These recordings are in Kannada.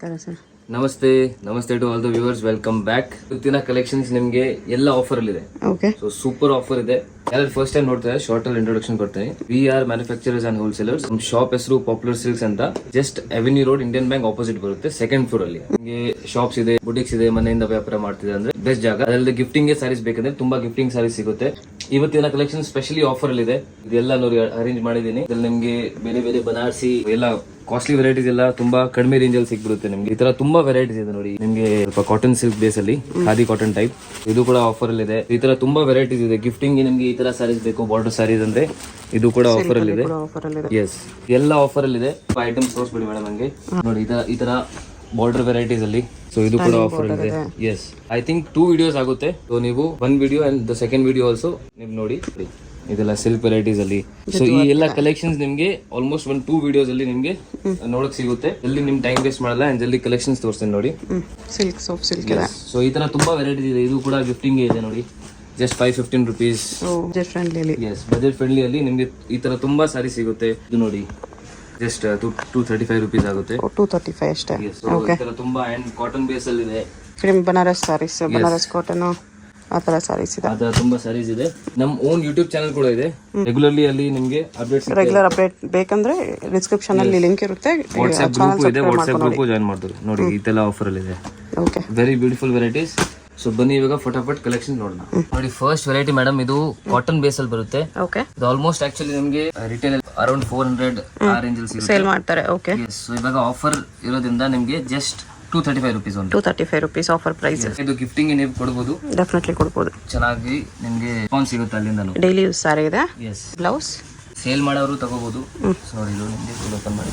ಸರ್ ನಮಸ್ತೆ ನಮಸ್ತೆ to all the viewers, welcome back. ಇವತ್ತಿನ ಕಲೆಕ್ಷನ್ಸ್ ನಿಮಗೆ ಎಲ್ಲ ಆಫರ್ ಅಲ್ಲಿ ಇದೆ. ಓಕೆ, ಸೊ ಸೂಪರ್ ಆಫರ್ ಇದೆ. ಯಾರು ಫಸ್ಟ್ ಟೈಮ್ ನೋಡ್ತಾರೆ ಶಾರ್ಟ್ ಅಲ್ಲಿ ಇಂಟ್ರೊಡಕ್ಷನ್ ಕೊಡ್ತೀನಿ. We are manufacturers and wholesalers. ನಮ್ಮ ಶಾಪ್ ಹೆಸರು ಪಾಪ್ಯುಲರ್ ಸಿಲ್ಕ್ಸ್ ಅಂತ. Just avenue road, Indian bank opposite ಬರುತ್ತೆ, ಸೆಕೆಂಡ್ ಫ್ಲೋರ್ ಅಲ್ಲಿ. ನಿಮಗೆ ಶಾಪ್ಸ್ ಇದೆ, ಬುಟಿಕ್ಸ್ ಇದೆ, ಮನೆಯಿಂದ ವ್ಯಾಪಾರ ಮಾಡ್ತಿದೆ ಅಂದ್ರೆ ಬೆಸ್ಟ್ ಜಾಗ. ಅದಲ್ಲದೆ ಗಿಫ್ಟಿಂಗ್ ಗೆ ಸಾರೀಸ್ ಬೇಕಂದ್ರೆ ತುಂಬಾ ಗಿಫ್ಟಿಂಗ್ ಸಾರೀಸ್ ಸಿಗುತ್ತೆ. ಇವತ್ತಿನ ಕಲೆಕ್ಷನ್ ಸ್ಪೆಷಲಿ ಆಫರ್ ಅಲ್ಲಿ ಇದೆ. ಇದೆಲ್ಲ ನೋಡಿ ಅರೇಂಜ್ ಮಾಡಿದೀನಿ. ಇದ್ರಲ್ಲಿ ನಿಮ್ಗೆ ಬೇರೆ ಬೇರೆ ಬನಾರಸಿ ಎಲ್ಲ ಕಾಸ್ಟ್ಲಿ ವೆರೈಟೀಸ್ ಎಲ್ಲ ತುಂಬಾ ಕಡಿಮೆ ರೇಂಜ್ ಅಲ್ಲಿ ಸಿಕ್ಬಿಡುತ್ತೆ ನಿಮ್ಗೆ. ಈ ತರ ತುಂಬಾ ವೆರೈಟೀಸ್ ಇದೆ ನೋಡಿ. ನಿಮ್ಗೆ ಸ್ವಲ್ಪ ಕಾಟನ್ ಸಿಲ್ಕ್ ಬೇಸ್ ಅಲ್ಲಿ ಖಾದಿ ಕಾಟನ್ ಟೈಪ್, ಇದು ಕೂಡ ಆಫರ್ ಅಲ್ಲಿ ಇದೆ. ಈ ತರ ತುಂಬಾ ವೆರೈಟೀಸ್ ಇದೆ. ಗಿಫ್ಟಿಂಗ್ ನಿಮ್ಗೆ ಈ ತರ ಸಾರೀಸ್ ಬೇಕು, ಬಾರ್ಡರ್ ಸಾರೀಸ್ ಅಂದ್ರೆ ಇದು ಕೂಡ ಆಫರ್ ಅಲ್ಲಿ ಇದೆ. ಎಸ್, ಎಲ್ಲ ಆಫರ್ ಅಲ್ಲಿ ಇದೆ. ಐಟಮ್ಸ್ ತೋರಿಸ್ಬಿಡಿ ಮೇಡಮ್ ನಂಗೆ. ನೋಡಿ ಈ ತರ ಬಾರ್ಡರ್ ವೆರೈಟೀಸ್ ಅಲ್ಲಿ. ಸೊ ಇದು ಕೂಡ ಆಫರ್ ಅಲ್ಲಿ ಇದೆ. ಎಸ್, ಐ ಥಿಂಕ್ 2 ವಿಡಿಯೋಸ್ ಆಗುತ್ತೆ. ಸೊ ನೀವು 1 video and the second video also ನೀವು ನೋಡಿ. ಇದೆಲ್ಲ ಸಿಲ್ಕ್ ವೆರೈಟೀಸ್ ಅಲ್ಲಿ. ಸೊ ಈ ಎಲ್ಲ ಕಲೆಕ್ಷನ್ಸ್ ನಿಮ್ಗೆ ಆಲ್ಮೋಸ್ಟ್ 1-2 ವಿಡಿಯೋಸ್ ಅಲ್ಲಿ ನಿಮ್ಗೆ ನೋಡಕ್ ಸಿಗುತ್ತೆ. ಜಲ್ದಿ ನಿಮ್ ಟೈಮ್ ವೇಸ್ಟ್ ಮಾಡಲ್ಲ ಅಂಡ್ ಜಲ್ದಿ ಕಲೆಕ್ಷನ್ಸ್ ತೋರಿಸ್ತೀನಿ ನೋಡಿ. ಸಿಲ್ಕ್ ಸಾಫ್ಟ್ ಸಿಲ್ಕ್ ಇದೆ. ಸೊ ಈ ತರ ತುಂಬಾ ವೆರೈಟೀಸ್ ಇದೆ. ಇದು ಕೂಡ ಗಿಫ್ಟಿಂಗ್ ಇದೆ ನೋಡಿ. Just 515 rupees. Budget friendly. Yes, budget friendly ಅಲ್ಲಿ ನಿಮ್ಗೆ ಈ ತರ ತುಂಬಾ ಸಾರಿ ಸಿಗುತ್ತೆ. ಇದು ನೋಡಿ ಜಸ್ಟ್ 235 rupees ಆಗುತ್ತೆ. 235 ಅಷ್ಟೇ. ಈ ತರ ತುಂಬಾ ಅಂಡ್ ಕಾಟನ್ ಬೇಸ್ ಅಲ್ಲಿ ಇದೆ. ಬನಾರಸ್ ಸಾರೀಸ್, ಬನಾರಸ್ ಕಾಟನ್ ಆ ತರ ಸಾರೀಸ್ ಇದೆ. ಆ ತರ ತುಂಬಾ ಸಾರೀಸ್ ಇದೆ. ನಮ್ ಓನ್ ಯೂಟ್ಯೂಬ್ ಚಾನಲ್ ಕೂಡ ಇದೆ. ರೆಗ್ಯುಲರ್ಲಿ ಅಲ್ಲಿ ನಿಮ್ಗೆ ಅಪ್ಡೇಟ್ಸ್, ರೆಗ್ಯುಲರ್ ಅಪ್ಡೇಟ್ ಬೇಕಂದ್ರೆ ಡಿಸ್ಕ್ರಿಪ್ಷನ್ ಅಲ್ಲಿ ಲಿಂಕ್ ಇರುತ್ತೆ. ವಾಟ್ಸ್ಆಪ್ ಗ್ರೂಪ್ ಇದೆ, ವಾಟ್ಸ್ಆಪ್ ಗ್ರೂಪ್ ಜಾಯಿನ್ ಮಾಡ್ತಾರೆ ನೋಡಿ. ಇದೆಲ್ಲ ಆಫರ್ ಅಲ್ಲಿ ಇದೆ. Okay, very beautiful varieties. So ಬನ್ನಿ ಇವಾಗ ಫಟಾಫಟ್ ಕಲೆಕ್ಷನ್ ನೋಡೋಣ. ನೋಡಿ ಫಸ್ಟ್ ವೆರೈಟಿ ಮೇಡಮ್, ಇದು ಕಾಟನ್ ಬೇಸ್ ಅಲ್ಲಿ ಬರುತ್ತೆ. ಓಕೆ, ಇದು ಆಲ್ಮೋಸ್ಟ್ ಆಕ್ಚುಲಿ ನಿಮಗೆ ರಿಟೇಲ್ ಅರೌಂಡ್ 400 ಆ ರೇಂಜ್ ಅಲ್ಲಿ ಸಿಗುತ್ತೆ, ಸೇಲ್ ಮಾಡ್ತಾರೆ. ಓಕೆ, ಸೊ ಇವಾಗ ಆಫರ್ ಇರೋದ್ರಿಂದ ನಿಮಗೆ ಜಸ್ಟ್ 235 rupees ಒಂದು. 235 rupees ಆಫರ್ ಪ್ರೈಸ್. ಇದು ಗಿಫ್ಟಿಂಗ್ ನೀವು ಕೊಡಬಹುದು, ಡೆಫಿನೆಟ್ಲಿ ಕೊಡಬಹುದು. ಚೆನ್ನಾಗಿ ನಿಮಗೆ ರೆಸ್ಪಾನ್ಸ್ ಸಿಗುತ್ತೆ ಅಲ್ಲಿಂದ. ಡೈಲಿ ಯೂಸ್ ಸಾರಿ ಇದೆ. ಎಸ್, ಬ್ಲೌಸ್ ಸೇಲ್ ಮಾಡೋರು ತಗೋಬಹುದು. ನೋಡಿ ಇದು ನಿಮಗೆ ಓಪನ್ ಮಾಡಿ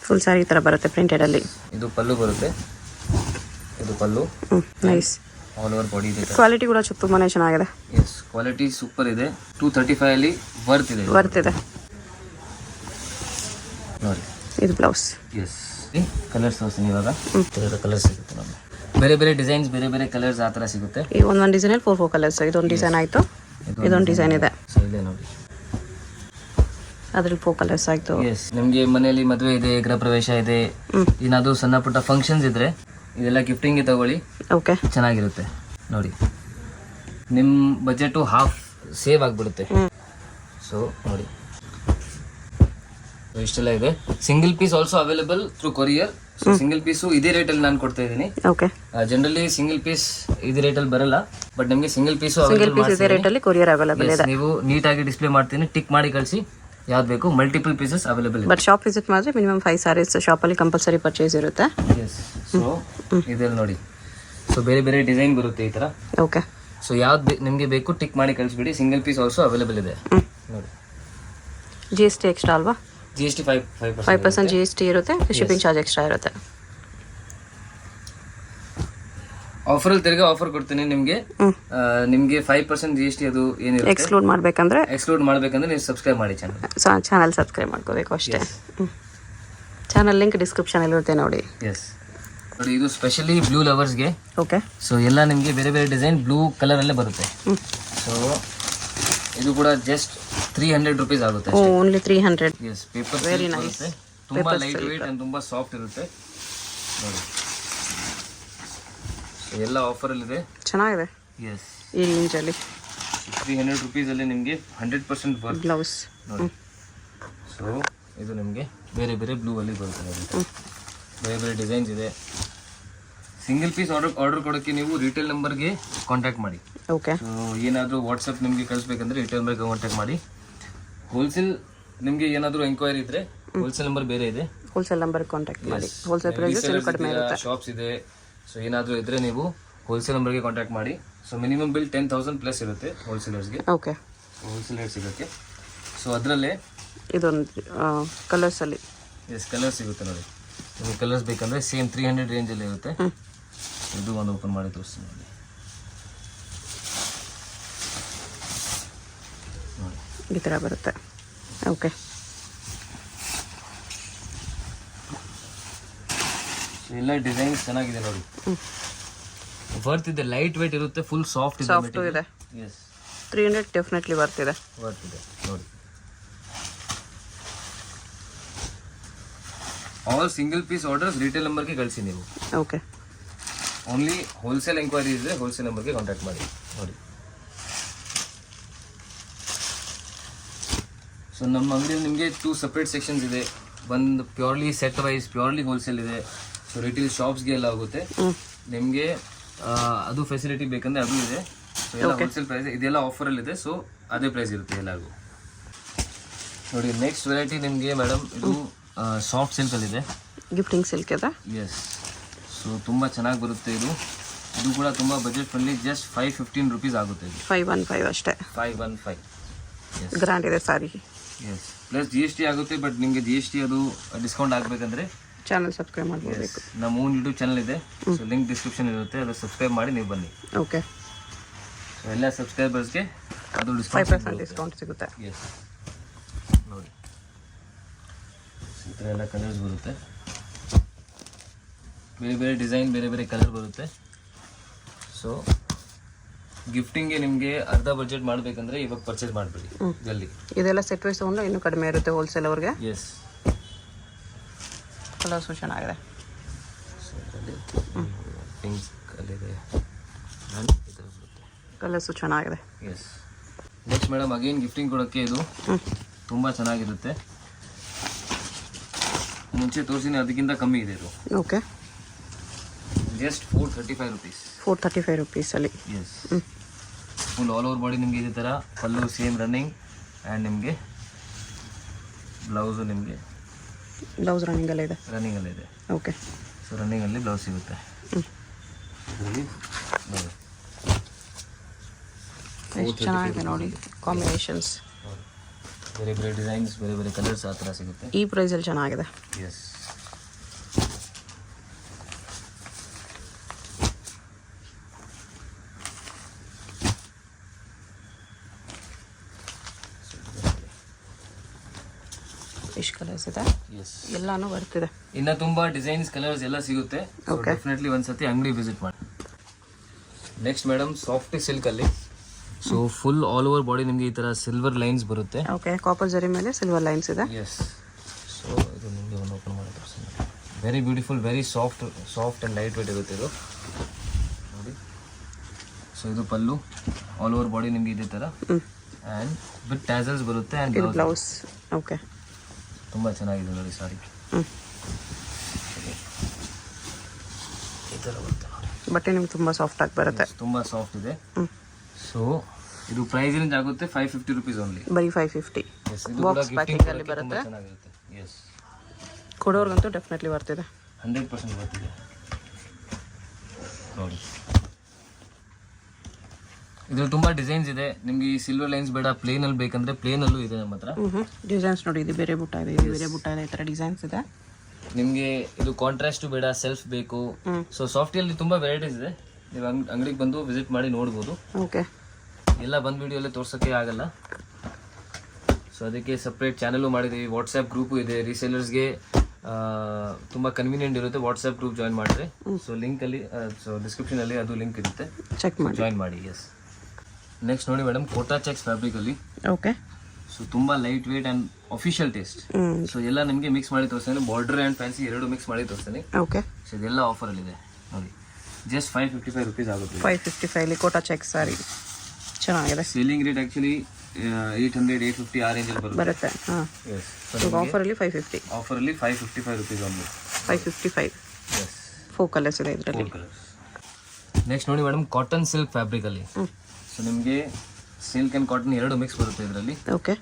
ಫುಲ್ ಸಾರಿ ಈ ತರ ಬರುತ್ತೆ ಪ್ರಿಂಟೆಡ್ ಅಲ್ಲಿ. ಇದು ಪಲ್ಲು ಬರುತ್ತೆ. ಇದು ಪಲ್ಲು. ನೈಸ್. ಆಲ್ ಓವರ್ ಬಾಡಿ ಇದೆ. ಕ್ವಾಲಿಟಿ ಕೂಡ ತುಂಬಾನೇ ಚೆನ್ನಾಗಿದೆ. ಎಸ್, ಕ್ವಾಲಿಟಿ ಸೂಪರ್ ಇದೆ. 235 ಅಲ್ಲಿ ವರ್ತ್ ಇದೆ. ನೋಡಿ ಇದು ಬ್ಲೌಸ್. ಎಸ್, ಕಲರ್ಸ್ ತೋರಿಸ್ತೀನಿ ಇವಾಗ. ಕಲರ್ಸ್ ಸಿಗುತ್ತೆ ನಮಗೆ, ಬೇರೆ ಬೇರೆ ಡಿಸೈನ್ಸ್, ಬೇರೆ ಬೇರೆ ಕಲರ್ಸ್ ಆ ಥರ ಸಿಗುತ್ತೆ. ಈ ಒಂದೊಂದು ಡಿಸೈನ್ ಅಲ್ಲಿ 4 ಕಲರ್ಸ್. ಇದೊಂದು ಡಿಸೈನ್ ಆಯ್ತು, ಇದೊಂದು ಡಿಸೈನ್ ಇದೆ. ಸೊ ಇದೆ ನೋಡಿ, ಅದ್ರಲ್ಲಿ 4 ಕಲರ್ಸ್ ಆಯ್ತು. ಎಸ್, ನಿಮಗೆ ಮನೆಯಲ್ಲಿ ಮದುವೆ ಇದೆ, ಗೃಹ ಪ್ರವೇಶ ಇದೆ, ಏನಾದರೂ ಸಣ್ಣ ಪುಟ್ಟ ಫಂಕ್ಷನ್ಸ್ ಇದ್ರೆ ಇದೆಲ್ಲ ಗಿಫ್ಟಿಂಗ್ಗೆ ತಗೊಳ್ಳಿ. ಓಕೆ, ಚೆನ್ನಾಗಿರುತ್ತೆ ನೋಡಿ. ನಿಮ್ಮ ಬಜೆಟು ಹಾಫ್ ಸೇವ್ ಆಗಿಬಿಡುತ್ತೆ. ಸೊ ನೋಡಿ ಇಷ್ಟೆಲ್ಲ ಇದೆ. Single piece also available through courier. So single piece ಇದೇ ರೇಟಲ್ಲಿ ನಾನು ಕೊಡ್ತಾ ಇದ್ದೀನಿ. ಓಕೆ, ಜನರಲಿ ಸಿಂಗಲ್ ಪೀಸ್ ಇದೇ ರೇಟಲ್ಲಿ ಬರಲ್ಲ, ಬಟ್ ನಿಮಗೆ ಸಿಂಗಲ್ ಪೀಸು ಇದೇ ರೇಟಲ್ಲಿ ಕೊರಿಯರ್ ಅವೈಲೇಬಲ್ ಇದೆ. ನೀವು ನೀಟಾಗಿ ಡಿಸ್ಪ್ಲೇ ಮಾಡ್ತೀನಿ, ಟಿಕ್ ಮಾಡಿ ಕಳಿಸಿ ಯಾವ್ದು ಬೇಕು. ಮಲ್ಟಿಪಲ್ ಪೀಸಸ್ ಅವೈಲೇಬಲ್ ಇದೆ. ಬಟ್ ಶಾಪ್ ವಿಸಿಟ್ ಮಾಡಿದ್ರೆ ಮಿನಿಮಮ್ 5 ಸಾರೀಸ್ ಶಾಪಲ್ಲಿ ಕಂಪಲ್ಸರಿ ಪರ್ಚೇಸ್ ಇರುತ್ತೆ. ಎಸ್, ಸೊ ಇದೆಲ್ಲ ನೋಡಿ. ಸೊ ಬೇರೆ ಬೇರೆ ಡಿಸೈನ್ ಬರುತ್ತೆ ಈ ಥರ. ಓಕೆ, ಸೊ ಯಾವ್ದು ನಿಮಗೆ ಬೇಕು ಟಿಕ್ ಮಾಡಿ ಕಳಿಸ್ಬಿಡಿ. ಸಿಂಗಲ್ ಪೀಸ್ ಆಲ್ಸೋ ಅವೈಲೇಬಲ್ ಇದೆ ನೋಡಿ. GST ಎಕ್ಸ್ಟ್ರಾ ಅಲ್ವಾ? GST 5% GST ಇರುತ್ತೆ. ಶಿಪ್ಪಿಂಗ್ ಚಾರ್ಜ್ ಎಕ್ಸ್ಟ್ರಾ ಇರುತ್ತೆ. ಆಫರಲ್ಲಿ ತಿರ್ಗಾ ಆಫರ್ ಕೊಡ್ತೀನಿ ನಿಮಗೆ. ನಿಮಗೆ 5% GST ಅದು ಏನಿರುತ್ತೆ ಎಕ್ಸ್ಕ್ಲೂಡ್ ಮಾಡ್ಬೇಕಂದ್ರೆ ನೀವು ಸಬ್ಸ್ಕ್ರೈಬ್ ಮಾಡಿ ಚಾನಲ್ ಸಬ್ಸ್ಕ್ರೈಬ್ ಮಾಡ್ಕೋಬೇಕು ಅಷ್ಟೇ. ಚಾನಲ್ ಲಿಂಕ್ ಡಿಸ್ಕ್ರಿಪ್ಷನ್ ಅಲ್ಲಿ ಇರುತ್ತೆ ನೋಡಿ. ಎಸ್, ನೋಡಿ ಇದು ಸ್ಪೆಷಲಿ ಬ್ಲೂ ಲವರ್ಸ್ಗೆ. ಓಕೆ, ಸೊ ಎಲ್ಲ ನಿಮಗೆ ಬೇರೆ ಬೇರೆ ಡಿಸೈನ್ ಬ್ಲೂ ಕಲರ್ ಅಲ್ಲೇ ಬರುತ್ತೆ. ಸೊ ಇದು ಕೂಡ ಜಸ್ಟ್ 300 rupees ಆಗುತ್ತೆ. Only 300. Yes, paper very nice. ತುಂಬಾ ಲೈಟ್ ವೇಟ್ ಅಂಡ್ ತುಂಬಾ ಸಾಫ್ಟ್ ಇರುತ್ತೆ ನೋಡಿ. ಎಲ್ಲ ಆಫರ್ ಅಲ್ಲಿ ಇದೆ, ಚೆನ್ನಾಗಿದೆ. ಎಸ್, ಈ ರೇಂಜ್ ಅಲ್ಲಿ 300 rupees ಅಲ್ಲಿ ನಿಮಗೆ 100% ವರ್ತ್ ಬ್ಲೌಸ್ ನೋಡಿ. ಸೊ ಇದು ನಿಮಗೆ ಬೇರೆ ಬೇರೆ ಬ್ಲೂ ಅಲ್ಲಿ ಬರುತ್ತೆ ನೋಡಿ. ಬೇರೆ ಬೇರೆ ಡಿಸೈನ್ಸ್ ಇದೆ. ಸಿಂಗಲ್ ಪೀಸ್ ಆರ್ಡರ್ ಕೊಡೋಕ್ಕೆ ನೀವು ರಿಟೇಲ್ ನಂಬರ್ಗೆ ಕಾಂಟ್ಯಾಕ್ಟ್ ಮಾಡಿ. ಓಕೆ, ಸೊ ಏನಾದರೂ ವಾಟ್ಸಪ್ ನಿಮಗೆ ಕಳಿಸ್ಬೇಕಂದ್ರೆ ರಿಟೇಲ್ ನಂಬರ್ಗೆ ಕಾಂಟ್ಯಾಕ್ಟ್ ಮಾಡಿ. ಹೋಲ್ಸೇಲ್ ನಿಮಗೆ ಏನಾದರೂ ಎಂಕ್ವೈರಿ ಇದ್ರೆ ಹೋಲ್ಸೇಲ್ ನಂಬರ್ ಬೇರೆ ಇದೆ, ಹೋಲ್ಸೇಲ್ ನಂಬರ್ ಕಾಂಟ್ಯಾಕ್ಟ್ ಮಾಡಿ. ಹೋಲ್ಸೇಲ್ ಪ್ರೈಸ್ ಕಡಿಮೆ ಇರುತ್ತೆ. ಶಾಪ್ಸ್ ಇದೆ. ಸೊ ಏನಾದರೂ ಇದ್ರೆ ನೀವು ಹೋಲ್ಸೇಲ್ ನಂಬರ್ಗೆ ಕಾಂಟ್ಯಾಕ್ಟ್ ಮಾಡಿ. ಸೊ ಮಿನಿಮಮ್ ಬಿಲ್ 10,000 ಪ್ಲಸ್ ಇರುತ್ತೆ ಹೋಲ್ಸೇಲರ್ಸ್ಗೆ. ಓಕೆ, ಹೋಲ್ಸೇಲ್ ರೇಟ್ ಸಿಗುತ್ತೆ. ಸೊ ಅದರಲ್ಲೇ ಇದೊಂದು ಕಲರ್ಸ್ ಅಲ್ಲಿ. ಎಸ್, ಕಲರ್ ಸಿಗುತ್ತೆ ನೋಡಿ. ನಿಮಗೆ ಕಲರ್ಸ್ ಬೇಕಂದ್ರೆ ಸೇಮ್ 300 ರೇಂಜಲ್ಲಿ ಇರುತ್ತೆ. ಇದು ಒಂದು ಓಪನ್ ಮಾಡಿ ತೋರಿಸ್ತೀನಿ ನೋಡಿ. ಈ ಥರ ಬರುತ್ತೆ. ಓಕೆ, ಎಲ್ಲ ಡಿಸೈನ್ಸ್ ಚೆನ್ನಾಗಿದೆ ನೋಡಿ. ವರ್ತ್ ಇದೆ, ಲೈಟ್ ವೇಟ್ ಇರುತ್ತೆ, ಫುಲ್ ಸಾಫ್ಟ್ ಇದೆ. ಎಸ್, 300 ಡೆಫಿನೆಟ್ಲಿ ವರ್ತ್ ಇದೆ ನೋಡಿ. All single piece orders retail ನಂಬರ್ಗೆ ಕಳಿಸಿ ನೀವು. ಓಕೆ. ಓನ್ಲಿ ಹೋಲ್ಸೇಲ್ ಎಂಕ್ವೈರಿ ಇದ್ರೆ ಹೋಲ್ಸೇಲ್ ನಂಬರ್ಗೆ ಕಾಂಟ್ಯಾಕ್ಟ್ ಮಾಡಿ. ನೋಡಿ, ಸೊ ನಮ್ಮ ಅಂಗಡಿಯಲ್ಲಿ ನಿಮಗೆ 2 ಸಪ್ರೇಟ್ ಸೆಕ್ಷನ್ಸ್ ಇದೆ. ಒಂದು purely set wise purely wholesale ಇದೆ. ಸೊ ರಿಟೇಲ್ ಶಾಪ್ಸ್ಗೆ ಎಲ್ಲ ಆಗುತ್ತೆ. ನಿಮಗೆ ಅದು ಫೆಸಿಲಿಟಿ ಬೇಕಂದ್ರೆ ಅದು ಇದೆ. ಸೊ ಎಲ್ಲ ಹೋಲ್ಸೇಲ್ ಪ್ರೈಸ್, ಇದೆಲ್ಲ ಆಫರಲ್ಲಿ ಇದೆ. ಸೊ ಅದೇ ಪ್ರೈಸ್ ಇರುತ್ತೆ ಎಲ್ಲರಿಗೂ. ನೋಡಿ, ನೆಕ್ಸ್ಟ್ ವೆರೈಟಿ ನಿಮಗೆ ಮೇಡಮ್ ಇದು ಸಾಫ್ಟ್ ಸಿಲ್ಕಲ್ಲಿದೆ. ಗಿಫ್ಟಿಂಗ್ ಸಿಲ್ಕ್ ಇದೆ. ಎಸ್. ಸೊ ತುಂಬ ಚೆನ್ನಾಗಿ ಬರುತ್ತೆ ಇದು. ಇದು ಕೂಡ ತುಂಬ ಬಜೆಟ್ ಫ್ರೆಂಡ್ಲಿ. ಜಸ್ಟ್ 515 ರುಪೀಸ್ ಆಗುತ್ತೆ ಇದು. 515 ಅಷ್ಟೇ. 515. ಗ್ರ್ಯಾಂಡ್ ಇದೆ ಸಾರಿ. ಎಸ್, ಪ್ಲಸ್ GST ಆಗುತ್ತೆ. ಬಟ್ ನಿಮಗೆ GST ಅದು ಡಿಸ್ಕೌಂಟ್ ಆಗಬೇಕಂದ್ರೆ ಚಾನಲ್ ಸಬ್ಸ್ಕ್ರೈಬ್ ಮಾಡ್ಬೋದು. ನಮ್ಮ ಓನ್ ಯೂಟ್ಯೂಬ್ ಚಾನಲ್ ಇದೆ. ಸೊ ಲಿಂಕ್ ಡಿಸ್ಕ್ರಿಪ್ಷನ್ ಇರುತ್ತೆ, ಅದು ಸಬ್ಸ್ಕ್ರೈಬ್ ಮಾಡಿ ನೀವು ಬನ್ನಿ. ಓಕೆ. ಸೊ ಎಲ್ಲ ಸಬ್ಸ್ಕ್ರೈಬರ್ಸ್ಗೆ ಅದು 5% ಡಿಸ್ಕೌಂಟ್ ಸಿಗುತ್ತೆ. ಎಸ್. ನೋಡಿ, ಈ ಥರ ಎಲ್ಲ ಕಲರ್ಸ್ ಬರುತ್ತೆ. ಬೇರೆ ಬೇರೆ ಡಿಸೈನ್, ಬೇರೆ ಬೇರೆ ಕಲರ್ ಬರುತ್ತೆ. ಸೊ ಗಿಫ್ಟಿಂಗ್ಗೆ ನಿಮಗೆ ಅರ್ಧ ಬಜೆಟ್ ಮಾಡಬೇಕಂದ್ರೆ ಇವಾಗ ಪರ್ಚೇಸ್ ಮಾಡಿಬಿಡಿ ಜಲ್ದಿ. ಇದೆಲ್ಲ ಸೆಟ್ ವೈಸ್ ತೊಗೊಂಡ್ರೆ ಇನ್ನೂ ಕಡಿಮೆ ಇರುತ್ತೆ ಹೋಲ್ಸೇಲ್ ಅವ್ರಿಗೆ. ಎಸ್. ಕಲರ್ಸು ಚೆನ್ನಾಗಿದೆ. ಸೊ ಇದರಲ್ಲಿ ಪಿಂಕ್ ಕಲ್ಲಿದೆ, ಈ ಥರ ಬರುತ್ತೆ. ಕಲರ್ಸು ಚೆನ್ನಾಗಿದೆ. Yes. Next madam again gifting ಕೊಡೋಕ್ಕೆ ಇದು ತುಂಬ ಚೆನ್ನಾಗಿರುತ್ತೆ. ಮುಂಚೆ ತೋರಿಸಿನಿ, ಅದಕ್ಕಿಂತ ಕಮ್ಮಿ ಇದೆ ಇದು. ಓಕೆ. Just 435 rupees. 435 ರುಪೀಸಲ್ಲಿ. Yes. Full all over body ನಿಮಗೆ ಇದೇ ಥರ ಪಲ್ಲು ಸೇಮ್ ರನ್ನಿಂಗ್. ಆ್ಯಂಡ್ ನಿಮಗೆ ಬ್ಲೌಸು ನಿಮಗೆ ಬ್ಲೌಸ್ ರನ್ನಿಂಗಲ್ಲೇ ಇದೆ. ರನ್ನಿಂಗಲ್ಲೇ ಇದೆ. ಓಕೆ. ಸೊ ರನ್ನಿಂಗಲ್ಲಿ ಬ್ಲೌಸ್ ಸಿಗುತ್ತೆ. ಇದರಲ್ಲಿ ನೋಡಿ ಎಷ್ಟು ಚೆನ್ನಾಗಿದೆ ನೋಡಿ ಕಾಂಬಿನೇಷನ್ಸ್. ಬೇರೆ ಬೇರೆ ಡಿಸೈನ್ಸ್, ಬೇರೆ ಬೇರೆ ಕಲರ್ಸ್ ಆ ಥರ ಸಿಗುತ್ತೆ. ಈ ಪ್ರೈಸಲ್ಲಿ ಚೆನ್ನಾಗಿದೆ. ಎಸ್. ಇಷ್ಟು ಕಲರ್ಸ್ ಇದೆ. ಎಸ್. ಎಲ್ಲಾನು ಬರ್ತಿದೆ. ಇನ್ನು ತುಂಬ ಡಿಸೈನ್ಸ್, ಕಲರ್ಸ್ ಎಲ್ಲ ಸಿಗುತ್ತೆ. ಡೆಫಿನೆಟ್ಲಿ ಒಂದ್ಸತಿ ಅಂಗಡಿ ವಿಸಿಟ್ ಮಾಡಿ. ನೆಕ್ಸ್ಟ್ ಮೇಡಮ್ ಸಾಫ್ಟ್ ಸಿಲ್ಕಲ್ಲಿ. So full all over body ನಿಮಗೆ ಈ ಥರ ಸಿಲ್ವರ್ ಲೈನ್ಸ್ ಬರುತ್ತೆ. ಓಕೆ. ಕಾಪರ್ ಜರಿ ಮೇಲೆ ಸಿಲ್ವರ್ ಲೈನ್ಸ್ ಇದೆ. ಎಸ್. ಸೊ ಇದು ನಿಮಗೆ ಒಂದು ಓಪನ್ ಮಾಡಿ ತೋರಿಸ್ತೀನಿ. Very beautiful, very soft and light weight ಇರುತ್ತೆ ಇದು. ನೋಡಿ, ಸೊ ಇದು ಪಲ್ಲು, ಆಲ್ ಓವರ್ ಬಾಡಿ ನಿಮಗೆ ಇದೇ ಥರ. ಆ್ಯಂಡ್ ವಿತ್ ಟ್ಯಾಸಲ್ಸ್ ಬರುತ್ತೆ. And blouse. ಓಕೆ. ತುಂಬ ಚೆನ್ನಾಗಿದೆ ನೋಡಿ ಸಾರಿ. ಈ ಥರ ಬರುತ್ತೆ ನೋಡಿ. ಬಟ್ಟೆ ನಿಮ್ಗೆ ತುಂಬ ಸಾಫ್ಟ್ ಆಗಿ ಬರುತ್ತೆ. ತುಂಬ ಸಾಫ್ಟ್ ಇದೆ. ಸೊ ಇದು ಪ್ರೈಸ್ ರೇಂಜ್ ಆಗುತ್ತೆ 550 ರುಪೀಸ್ ಓನ್ಲಿ. ಬರೀ 550. ಎಸ್. ಇದು ಕೂಡ ಬಾಕ್ಸ್ ಗಿಫ್ಟಿಂಗ್ ಪ್ಯಾಕಿಂಗ್ ಅಲ್ಲಿ ತುಂಬ ಬರುತ್ತೆ. ಚೆನ್ನಾಗಿರುತ್ತೆ. ಎಸ್. ಕೊಡೋರ್ಗಂತೂ ಡೆಫಿನೆಟ್ಲಿ ಬರ್ತಿದೆ. 100% ಬರ್ತಿದೆ ನೋಡಿ. ಇದ್ರಲ್ಲಿ ತುಂಬ ಡಿಸೈನ್ಸ್ ಇದೆ. ನಿಮಗೆ ಈ ಸಿಲ್ವರ್ ಲೈನ್ಸ್ ಬೇಡ, ಪ್ಲೇನಲ್ಲಿ ಬೇಕಂದ್ರೆ ಪ್ಲೇನಲ್ಲೂ ಇದೆ ನಮ್ಮ ಹತ್ರ. ಡಿಸೈನ್ಸ್ ನೋಡಿ, ಇದು ಬೇರೆ ಬುಟ್ಟ ಇದೆ, ಇದು ಬೇರೆ ಬುಟ್ಟ ಇದೆ, ಈ ಥರ ಡಿಸೈನ್ಸ್ ಇದೆ. ನಿಮಗೆ ಇದು ಕಾಂಟ್ರಾಸ್ಟ್ ಬೇಡ, ಸೆಲ್ಫ್ ಬೇಕು. ಸೊ ಸಾಫ್ಟಿಯಲ್ಲಿ ತುಂಬ ವೆರೈಟೀಸ್ ಇದೆ. ನೀವು ಅಂಗಡಿಗೆ ಬಂದು ವಿಸಿಟ್ ಮಾಡಿ ನೋಡ್ಬೋದು. ಓಕೆ. ಎಲ್ಲ ಬಂದು ವಿಡಿಯೋಲ್ಲೇ ತೋರ್ಸೋಕ್ಕೆ ಆಗಲ್ಲ. ಸೊ ಅದಕ್ಕೆ ಸಪ್ರೇಟ್ ಚಾನಲು ಮಾಡಿದ್ದೀವಿ. ವಾಟ್ಸಪ್ ಗ್ರೂಪು ಇದೆ. ರೀಸೇಲರ್ಸ್ಗೆ ತುಂಬ ಕನ್ವೀನಿಯೆಂಟ್ ಇರುತ್ತೆ. ವಾಟ್ಸಪ್ ಗ್ರೂಪ್ ಜಾಯಿನ್ ಮಾಡಿದ್ರೆ ಸೊ ಲಿಂಕಲ್ಲಿ, ಸೊ ಡಿಸ್ಕ್ರಿಪ್ಷನಲ್ಲಿ ಅದು ಲಿಂಕ್ ಇರುತ್ತೆ, ಚೆಕ್ ಮಾಡಿ ಜಾಯಿನ್ ಮಾಡಿ. ಎಸ್. ನೆಕ್ಸ್ಟ್ ನೋಡಿ ಮೇಡಮ್, ಕೋಟಾ ಚೆಕ್ಸ್ ಫ್ಯಾಬ್ರಿಕಲ್ಲಿ. ಓಕೆ. ಸೊ ತುಂಬ light weight and official taste. So ಎಲ್ಲ ನಿಮಗೆ ಮಿಕ್ಸ್ ಮಾಡಿ ತೋರಿಸ್ತಾನೆ. ಬಾರ್ಡರ್ ಆ್ಯಂಡ್ ಫ್ಯಾನ್ಸಿ ಎರಡು ಮಿಕ್ಸ್ ಮಾಡಿ ತೋರಿಸ್ತಾನೆ. ಓಕೆ. ಸೊ ಇದೆಲ್ಲ ಆಫರಲ್ಲಿದೆ ನೋಡಿ. ಜಸ್ಟ್ 555 ರುಪೀಸ್ ಆಗುತ್ತೆ. 555 ಕೋಟಾ ಚೆಕ್ ಸಾರಿ ಚೆನ್ನಾಗಿದೆ. ಸೇಲಿಂಗ್ ರೇಟ್ ಆ್ಯಕ್ಚುಲಿ 800, 850 ಆ ರೇಂಜಲ್ಲಿ ಬರುತ್ತೆ. ಹಾಂ. ಎಸ್. ಆಫರಲ್ಲಿ 550. ಆಫರಲ್ಲಿ 555 ರುಪೀಸ್ ಓನ್ಲಿ. 555. ಎಸ್. 4 ಕಲರ್ಸ್ ಇದೆ ಇದರಲ್ಲಿ. 4 ಕಲರ್ಸ್. ನೆಕ್ಸ್ಟ್ ನೋಡಿ ಮೇಡಮ್, ಕಾಟನ್ ಸಿಲ್ಕ್ ಫ್ಯಾಬ್ರಿಕಲ್ಲಿ. ಸೊ ನಿಮಗೆ ಸಿಲ್ಕ್ ಆ್ಯಂಡ್ ಕಾಟನ್ ಎರಡು ಮಿಕ್ಸ್ ಬರುತ್ತೆ ಇದರಲ್ಲಿ. ಓಕೆ.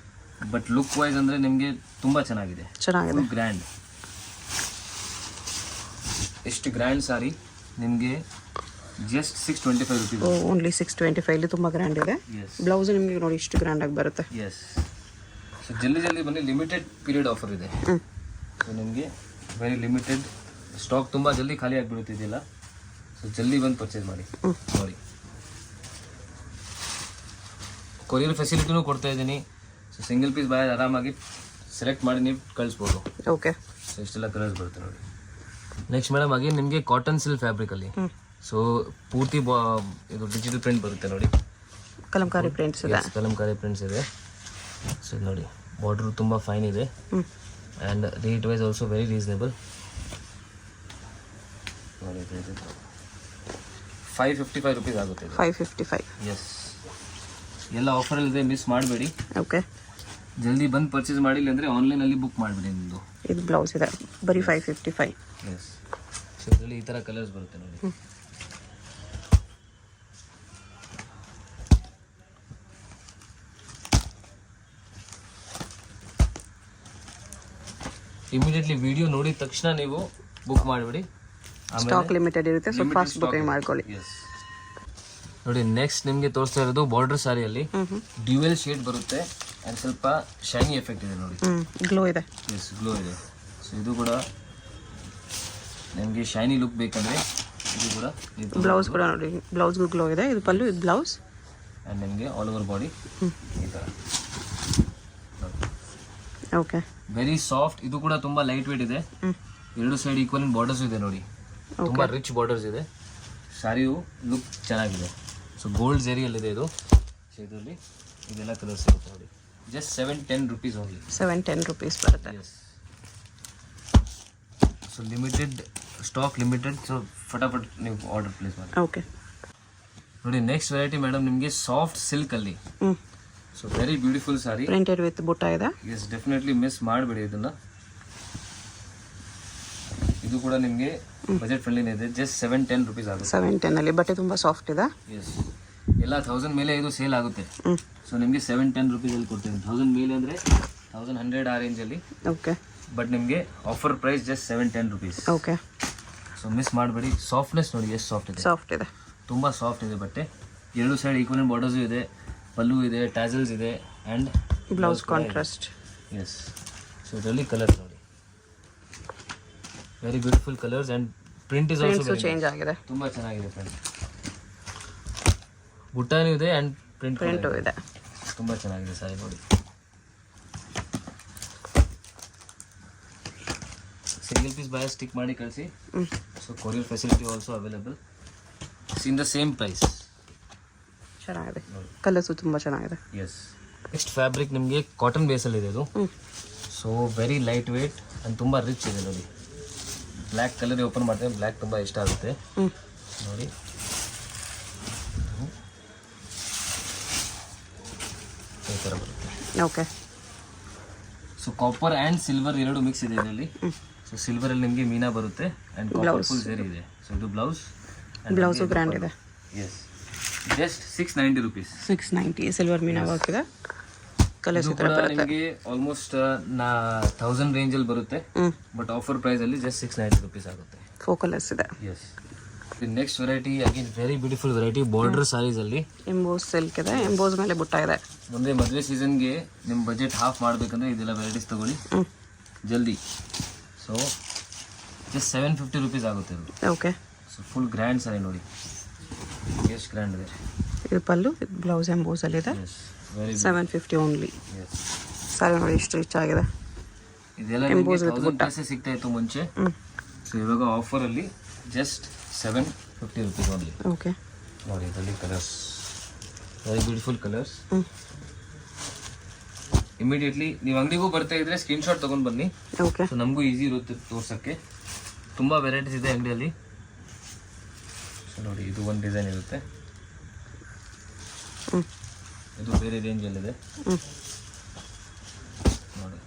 ಬಟ್ ಲುಕ್ ವೈಸ್ ಅಂದರೆ ನಿಮಗೆ ತುಂಬ ಚೆನ್ನಾಗಿದೆ. ಗ್ರ್ಯಾಂಡ್, ಎಷ್ಟು ಗ್ರ್ಯಾಂಡ್ ಸಾರಿ. ನಿಮಗೆ ಜಸ್ಟ್ 625 ರುಪೀಸ್. ಓನ್ಲಿ 625. ಇಲ್ಲಿ ತುಂಬ ಗ್ರ್ಯಾಂಡ್ ಇದೆ. ಬ್ಲೌಸ್ ನಿಮಗೆ ನೋಡಿ ಇಷ್ಟು ಗ್ರ್ಯಾಂಡ್ ಆಗಿ ಬರುತ್ತೆ. ಎಸ್. ಸೊ ಜಲ್ದಿ ಬನ್ನಿ, ಲಿಮಿಟೆಡ್ ಪೀರಿಯಡ್ ಆಫರ್ ಇದೆ. ಸೊ ನಿಮಗೆ ವೆರಿ ಲಿಮಿಟೆಡ್ ಸ್ಟಾಕ್, ತುಂಬ ಜಲ್ದಿ ಖಾಲಿ ಆಗಿಬಿಡುತ್ತೆ ಇದೆಲ್ಲ. ಸೊ ಜಲ್ದಿ ಬಂದು ಪರ್ಚೇಸ್ ಮಾಡಿ ನೋಡಿ. ಕೊರಿಯರ್ ಫೆಸಿಲಿಟಿನೂ ಕೊಡ್ತಾ ಇದ್ದೀನಿ. ಸೊ ಸಿಂಗಲ್ ಪೀಸ್ ಬಾಯ್ ಆರಾಮಾಗಿ ಸೆಲೆಕ್ಟ್ ಮಾಡಿ ನೀವು ಕಳಿಸ್ಬೋದು. ಓಕೆ. ಸೊ ಇಷ್ಟೆಲ್ಲ ಕಲರ್ಸ್ ಬರುತ್ತೆ ನೋಡಿ. ನೆಕ್ಸ್ಟ್ ಮೇಡಮ್ ಅಗೇನ್ ನಿಮಗೆ ಕಾಟನ್ ಸಿಲ್ಕ್ ಫ್ಯಾಬ್ರಿಕಲ್ಲಿ. ಸೊ ಪೂರ್ತಿ ಇದು ಡಿಜಿಟಲ್ ಪ್ರಿಂಟ್ ಬರುತ್ತೆ ನೋಡಿ. ಕಲಂಕಾರಿ ಪ್ರಿಂಟ್ಸ್ ಇದೆ. ಕಲಂಕಾರಿ ಪ್ರಿಂಟ್ಸ್ ಇದೆ. ಸೊ ನೋಡಿ, ಬಾರ್ಡರ್ ತುಂಬ ಫೈನ್ ಇದೆ. And rate wise also very reasonable. ನೋಡಿ 555 ರುಪೀಸ್ ಆಗುತ್ತೆ ಇದು. 555. ಎಸ್, ಎಲ್ಲ ಆಫರಲ್ಲಿದೆ, ಮಿಸ್ ಮಾಡಬೇಡಿ. ಓಕೆ, ಜಲ್ದಿ ಬಂದು ಪರ್ಚೇಸ್ ಮಾಡಿಲ್ಲ ಅಂದರೆ ಆನ್ಲೈನಲ್ಲಿ ಬುಕ್ ಮಾಡಿಬಿಡಿ ನಿಮ್ಮದು. ಇದು ಬ್ಲೌಸ್ ಇದೆ ಬರೀ 555. ಎಸ್, ಸೊ ಇದರಲ್ಲಿ ಈ ಥರ ಕಲರ್ಸ್ ಬರುತ್ತೆ ನೋಡಿ. ಇಮಿಡಿಯೇಟ್ಲಿ ವಿಡಿಯೋ ನೋಡಿದ ತಕ್ಷಣ ನೀವು ಬುಕ್ ಮಾಡಿಬಿಡಿ. ಸ್ಟಾಕ್ ಲಿಮಿಟೆಡ್ ಇರುತ್ತೆ, ಸೊ ಫಾಸ್ಟ್ ಬುಕಿಂಗ್ ಮಾಡ್ಕೊಳ್ಳಿ. ಎಸ್, ನೋಡಿ ನೆಕ್ಸ್ಟ್ ನಿಮಗೆ ತೋರಿಸ್ತಾ ಇರೋದು ಬಾರ್ಡರ್ ಸಾರಿಯಲ್ಲಿ ಡ್ಯುಯಲ್ ಶೇಡ್ ಬರುತ್ತೆ ಆ್ಯಂಡ್ ಸ್ವಲ್ಪ ಶೈನಿ ಎಫೆಕ್ಟ್ ಇದೆ ನೋಡಿ. ಗ್ಲೋ ಇದೆ. ಎಸ್, ಗ್ಲೋ ಇದೆ. ಸೊ ಇದು ಕೂಡ ನಿಮಗೆ ಶೈನಿ ಲುಕ್ ಬೇಕಂದರೆ ಇದು ಕೂಡ ಬ್ಲೌಸ್ ಕೂಡ ನೋಡಿ, ಬ್ಲೌಸ್ಗೂ ಗ್ಲೋ ಇದೆ. ಇದು ಪಲ್ಲು, ಇದು ಬ್ಲೌಸ್ ಆ್ಯಂಡ್ ನಿಮಗೆ ಆಲ್ ಓವರ್ ಬಾಡಿ ಈ ಥರ. Okay, very soft. ಇದು ಕೂಡ ತುಂಬ ಲೈಟ್ ವೇಟ್ ಇದೆ. ಎರಡು ಸೈಡ್ ಈಕ್ವಲ್ ಬಾರ್ಡರ್ಸ್ ಇದೆ ನೋಡಿ, ತುಂಬ ರಿಚ್ ಬಾರ್ಡರ್ಸ್ ಇದೆ. ಸ್ಯಾರಿಯು ಲುಕ್ ಚೆನ್ನಾಗಿದೆ. ಸೊ ಗೋಲ್ಡ್ ಜೆರಿಯಲ್ಲಿದೆ ಇದು. ಸೊ ಇದರಲ್ಲಿ ಇದೆಲ್ಲ ಕಲರ್ಸ್ ಇರುತ್ತೆ ನೋಡಿ. Just 710 rupees only. 710 ರುಪೀಸ್ ಬರುತ್ತೆ. Yes, so limited stock, limited. So ಫಟಾಫಟ್ ನೀವು ಆರ್ಡರ್ ಪ್ಲೇಸ್ ಮಾಡಿ. ಓಕೆ, ನೋಡಿ ನೆಕ್ಸ್ಟ್ ವೆರೈಟಿ ಮೇಡಮ್ ನಿಮಗೆ ಸಾಫ್ಟ್ ಸಿಲ್ಕಲ್ಲಿ. So very beautiful sari, printed with ಬುಟ್ಟ ಇದೆ. ಎಸ್, ಡೆಫಿನೆಟ್ಲಿ ಮಿಸ್ ಮಾಡಬೇಡಿ ಇದನ್ನು. ಇದು ಕೂಡ ನಿಮಗೆ ಬಜೆಟ್ ಫ್ರೆಂಡ್ಲಿನೇ ಇದೆ. ಜಸ್ಟ್ 710 ರುಪೀಸ್ ಆಗುತ್ತೆ. 710 ಅಲ್ಲಿ ಬಟ್ಟೆ ತುಂಬ ಸಾಫ್ಟ್ ಇದೆ. ಎಸ್, ಎಲ್ಲ 1000 ಮೇಲೆ ಇದು ಸೇಲ್ ಆಗುತ್ತೆ. ಸೊ ನಿಮಗೆ 710 ರುಪೀಸಲ್ಲಿ ಕೊಡ್ತೀನಿ. 1000 ಮೇಲೆ ಅಂದರೆ 1100 ಆ ರೇಂಜಲ್ಲಿ. ಓಕೆ, ಬಟ್ ನಿಮಗೆ offer price just 710 rupees. Okay, so miss ಮಾಡಬೇಡಿ. ಸಾಫ್ಟ್ನೆಸ್ ನೋಡಿ ಎಷ್ಟು ಸಾಫ್ಟ್ ಇದೆ. ಸಾಫ್ಟ್ ಇದೆ, ತುಂಬ ಸಾಫ್ಟ್ ಇದೆ ಬಟ್ಟೆ. ಎರಡು ಸೈಡ್ ಈಕ್ವಲ್ ಬಾರ್ಡರ್ಸು ಇದೆ, ಪಲ್ಲು ಇದೆ, ಟ್ಯಾಸಲ್ಸ್ ಇದೆ and blouse contrast. Yes, so ಇದರಲ್ಲಿ ಕಲರ್ಸ್ ನೋಡಿ, very beautiful colours and print is also change ಆಗಿದೆ. ತುಂಬ ಚೆನ್ನಾಗಿದೆ ಪ್ರಿಂಟ್. ಬುಟ್ಟಾನು ಇದೆ ಆ್ಯಂಡ್ ಪ್ರಿಂಟು ಇದೆ. ತುಂಬ ಚೆನ್ನಾಗಿದೆ ಸಾರಿ ನೋಡಿ. ಸಿಂಗಲ್ ಪೀಸ್ ಬಾಯ್ ಸ್ಟಿಕ್ ಮಾಡಿ ಕಳಿಸಿ. So courier facility also available. In the same price. ಚೆನ್ನಾಗಿದೆ, ಕಲರ್ಸು ತುಂಬ ಚೆನ್ನಾಗಿದೆ. ಎಸ್, ನೆಕ್ಸ್ಟ್ ಫ್ಯಾಬ್ರಿಕ್ ನಿಮಗೆ ಕಾಟನ್ ಬೇಸಲ್ಲಿ ಇದೆ ಇದು. So very light weight and ತುಂಬ ರಿಚ್ ಇದೆ ನೋಡಿ. ಬ್ಲ್ಯಾಕ್ ಕಲರ್ ಓಪನ್ ಮಾಡ್ತೇವೆ, ಬ್ಲ್ಯಾಕ್ ತುಂಬ ಇಷ್ಟ ಆಗುತ್ತೆ ನೋಡಿ. ಈ ಥರ ಬರುತ್ತೆ. Okay, so copper and silver ಎರಡು ಮಿಕ್ಸ್ ಇದೆ ಇದರಲ್ಲಿ. ಸೊ ಸಿಲ್ವರಲ್ಲಿ ನಿಮಗೆ ಮೀನಾ ಬರುತ್ತೆ ಆ್ಯಂಡ್ ಕಾಪರ್ ಫುಲ್ ಸೇರಿ ಇದೆ. ಸೊ ಇದು ಬ್ಲೌಸ್, ಬ್ಲೌಸು ಗ್ರ್ಯಾಂಡ್ ಇದೆ. Yes, just 690 rupees. 690 silver meena work ಇದೆ. ಕಲರ್ಸ್ ಕೂಡ ನಿಮಗೆ ಆಲ್ಮೋಸ್ಟ್ 1000 ರೇಂಜಲ್ಲಿ ಬರುತ್ತೆ. ಬಟ್ ಆಫರ್ ಪ್ರೈಸಲ್ಲಿ ಜಸ್ಟ್ 690 ರುಪೀಸ್ ಆಗುತ್ತೆ. 4 ಕಲರ್ಸ್ ಇದೆ. Yes, next variety again very beautiful variety border ಸಾರೀಸಲ್ಲಿ. ಎಂಬೋಸ್ ಸಿಲ್ಕ್ ಇದೆ, ಎಂಬೋಸ್ ಮೇಲೆ ಬುಟ್ಟ ಇದೆ. ಮುಂದೆ ಮದುವೆ ಸೀಸನ್ಗೆ ನಿಮ್ಮ ಬಜೆಟ್ ಹಾಫ್ ಮಾಡಬೇಕಂದ್ರೆ ಇದೆಲ್ಲ ವೆರೈಟೀಸ್ ತೊಗೊಳ್ಳಿ ಜಲ್ದಿ. ಸೊ ಜಸ್ಟ್ 750 ರುಪೀಸ್ ಆಗುತ್ತೆ ಇದು. Okay, so full grand sari ನೋಡಿ ಎಷ್ಟು ಗ್ರ್ಯಾಂಡ್ ಇದೆ. ಇದು ಪಲ್ಲು, ಬ್ಲೌಸ್ ಎಂಬೋಸಲ್ಲಿ ಇದೆ. Yes, very 750 only. Yes, sari ನೋಡಿ ಇಷ್ಟು ರಿಚ್ ಆಗಿದೆ. ಇದೆಲ್ಲ ನಿಮಗೆ 1000 ಪ್ಲಸ್ ಸಿಗ್ತಾ ಇತ್ತು ಮುಂಚೆ. ಸೊ ಇವಾಗ ಆಫರಲ್ಲಿ ಜಸ್ಟ್ 750 ರುಪೀಸ್ ಓನ್ಲಿ. ಓಕೆ, ನೋಡಿ ಇದರಲ್ಲಿ colours, very beautiful colours. Immediately ನೀವು ಅಂಗಡಿಗೂ ಬರ್ತಾ ಇದ್ರೆ ಸ್ಕ್ರೀನ್ಶಾಟ್ ತೊಗೊಂಡು ಬನ್ನಿ. ಓಕೆ, ಸೊ ನಮಗೂ ಈಸಿ ಇರುತ್ತೆ ತೋರ್ಸೋಕ್ಕೆ. ತುಂಬ ವೆರೈಟೀಸ್ ಇದೆ ಅಂಗಡಿಯಲ್ಲಿ. ಸೊ ನೋಡಿ ಇದು ಒಂದು ಡಿಸೈನ್ ಇರುತ್ತೆ, ಇದು ಬೇರೆ ರೇಂಜಲ್ಲಿದೆ ನೋಡಿ.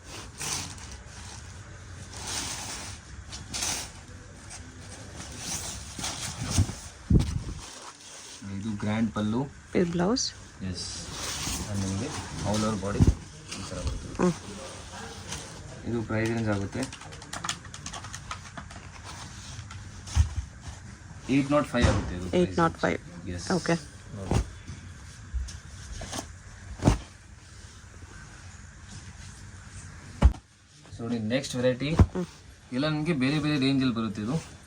ಇದು ಗ್ರ್ಯಾಂಡ್ ಪಲ್ಲು, ಇದು ಬ್ಲೌಸ್. ಎಸ್, ನಿಮಗೆ ಆಲ್ ಓವರ್ ಬಾಡಿ ಈ ಥರ ಬರುತ್ತೆ. ಇದು ಪ್ರೈಸ್ ರೇಂಜ್ ಆಗುತ್ತೆ 805 ಆಗುತ್ತೆ ಇದು. 805. ಎಸ್, ಓಕೆ, ಸೊ ನೋಡಿ ನೆಕ್ಸ್ಟ್ ವೆರೈಟಿ ಎಲ್ಲ ನಿಮಗೆ ಬೇರೆ ಬೇರೆ ರೇಂಜಲ್ಲಿ ಬರುತ್ತೆ.